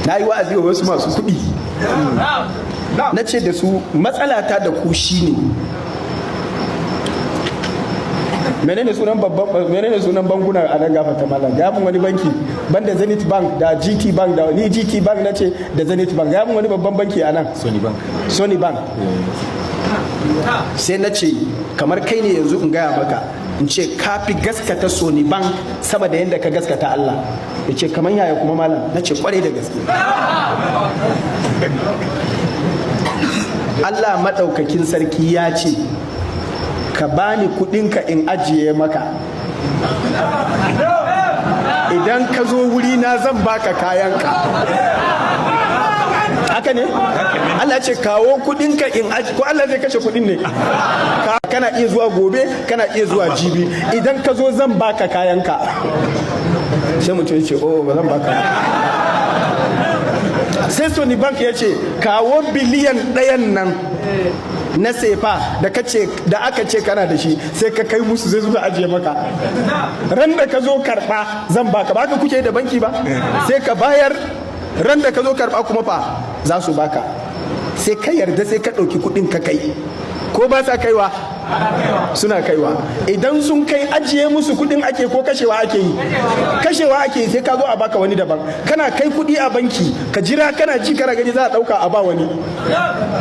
na yi wa'azi wa wasu masu kuɗi na ce da su matsalata da ku shine menene sunan bankuna a nan gafata malam ga mun wani banki banda Zenith Bank da GT Bank da ni GT Bank nace da Zenith Bank ga mun wani babban banki a nan Sony Bank sai nace kamar kai ne yanzu in gaya maka in ce ka fi gaskata Sony Bank sama da yadda ka gaskata Allah ya ce kamar yaya kuma malam nace kware da gaske Allah madaukakin sarki ya ce ka bani kudinka in ajiye maka idan ka zo wuri na zan baka kayanka haka ne Allah ce kawo kudinka in ajiye ko Allah zai kashe kudin ne kana iya zuwa gobe kana iya zuwa jibi idan ka zo zan baka kayanka sai mutum ya ce oh ba zan baka sai Sony Bank ya ce kawo biliyan 1 nan na sefa da aka ce kana da shi sai ka kai musu zai zuwa ajiye maka ran da ka zo karba zan baka baka kuke da banki ba sai ka bayar ran da ka zo karba kuma fa za su baka sai ka yarda sai ka ɗauki kuɗin ka kai ko ba sa kaiwa suna kaiwa idan sun kai ajiye musu kuɗin ake ko kashewa ake yi kashewa ake yi sai ka zo a baka wani daban kana kai kuɗi a banki ka jira kana ji kana gani za a ɗauka a ba wani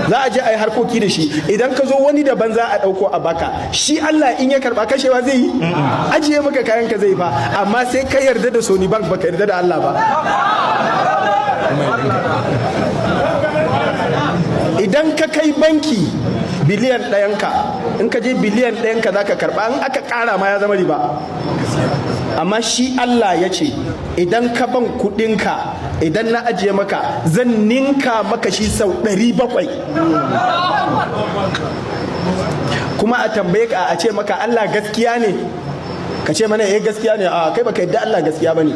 za a je a yi harkoki da shi idan ka zo wani daban za a ɗauko a baka shi Allah in ya karɓa kashewa zai yi ajiye maka kayan ka zai fa amma sai ka yarda da Sony Bank baka yarda da Allah ba idan ka kai banki biliyan 1 ka in ka je biliyan 1 ka za ka karba in aka kara ma ya zama riba amma shi Allah ya ce idan ka ban kudinka idan na ajiye maka zan ninka maka shi sau 700 kuma a tambaye ka a ce maka Allah gaskiya ne ka ce mana gaskiya ne a kai baka yadda Allah gaskiya bane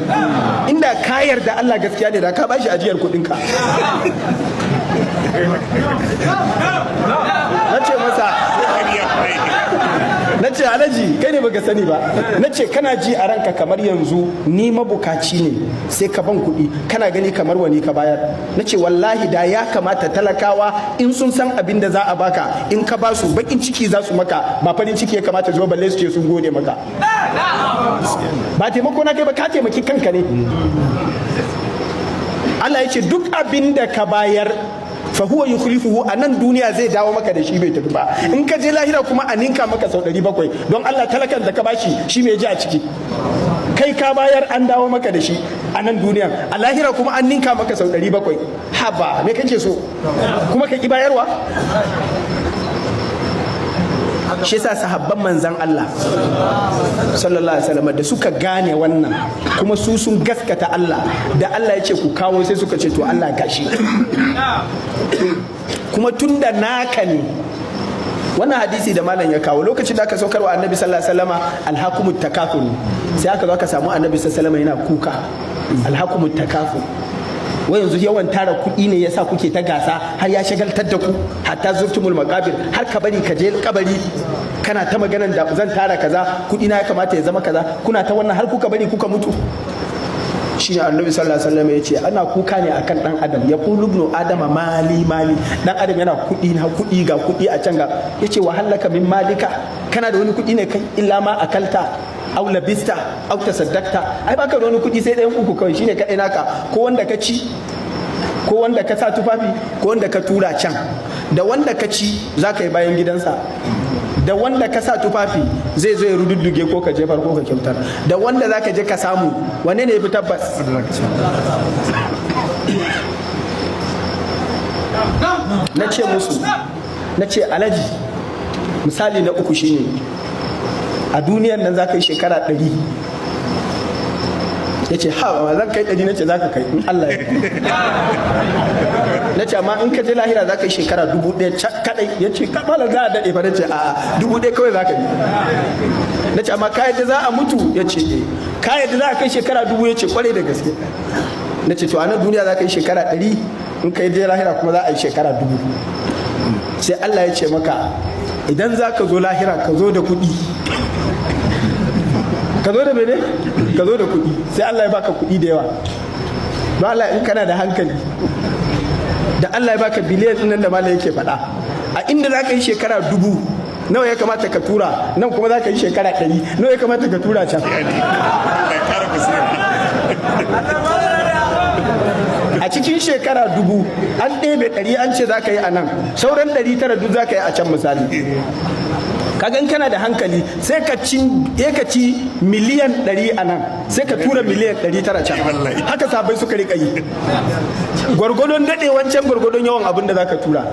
inda ka yarda Allah gaskiya ne da ka bashi ajiyar kudinka na ce Alhaji kai ne baka sani ba na ce kana ji a ranka kamar yanzu ni mabukaci ne sai ka ban kuɗi kana gani kamar wani ka bayar na ce wallahi da ya kamata talakawa in sun san abin da za a baka in ka ba su bakin ciki za su maka ba farin ciki ya kamata zuwa balle su ce sun gode maka ba taimako na kai ba ka taimaki kanka ne Allah ya ce duk abin da ka bayar fa huwa yukhlifuhu anan duniya zai dawo maka da shi bai tafi ba in ka je lahira kuma a ninka maka sau 700 don Allah talakan da ka bashi shi mai ji a ciki kai ka bayar an dawo maka da shi a nan duniya a lahira kuma an ninka maka sau 700 haba me kake so kuma ka ki bayarwa shi yasa sahabban manzan Allah sallallahu alaihi wasallam da suka gane wannan kuma su sun gaskata Allah da Allah ya ce ku kawo sai suka ce to Allah gashi kuma tunda naka ne wannan hadisi da malam ya kawo lokacin da aka saukarwa annabi sallallahu alaihi wasallama alhaqumut takathur sai aka zo aka samu annabi sallallahu alaihi wasallama yana kuka alhaqumut takathur wai yanzu yawan tara kuɗi ne yasa kuke ta gasa har ya shagaltar da ku hatta zurtumul maqabir har ka bari ka je kabari kana ta maganan da zan tara kaza kuɗi na ya kamata ya zama kaza kuna ta wannan har kuka bari kuka mutu shine annabi sallallahu alaihi wasallam yace ana kuka ne akan dan adam ya qulu ibnu adama mali dan adam yana kuɗi na kuɗi ga kuɗi a can ga yace wa halaka min malika kana da wani kuɗi ne kai illa ma akalta au labista au tasaddaqta ai baka da wani kuɗi sai ɗayan uku kawai shine kadai naka ko wanda ka ci ko wanda ka sa tufafi ko wanda ka tura can da wanda ka ci zaka yi bayan gidansa da wanda ka sa tufafi zai zo ya rududduge ko ka jefar ko ka kyautar da wanda zaka je ka samu wanne ne yafi tabbas na ce musu na ce Alhaji misali na uku shine a duniyar nan za ka yi shekara 100 ya ce ha zan kai 100 na ce za ka kai in Allah ya na ce amma in ka je lahira za ka yi shekara 1000 kadai ya ce kamala za a daɗe fa na ce a 1000 kawai za ka yi na ce amma ka yadda za a mutu ya ce ka yadda za a kai shekara 1000 ya ce kwarai da gaske na ce to a nan duniya za ka yi shekara 100 in ka je lahira kuma za a yi shekara 1000 sai Allah ya ce maka idan za ka zo lahira ka zo da kuɗi ka zo da mene ka zo da kuɗi sai Allah ya baka kuɗi da yawa don Allah in kana da hankali da Allah ya baka biliyan ɗin nan da malam yake faɗa, a inda za ka yi shekara 1000 nawa ya kamata ka tura, nan kuma za ka yi shekara 100 nawa ya kamata ka tura can. A cikin shekara 1000 an ɗebe 100 an ce za ka yi a nan, sauran 900 duk za ka yi a can misali. Kagan kana da hankali sai ka ci miliyan 100 a nan sai ka tura miliyan 900 can. Haka sabai suka rika yi, gwargwadon daɗe wancan gwargwadon yawan abin da za ka tura.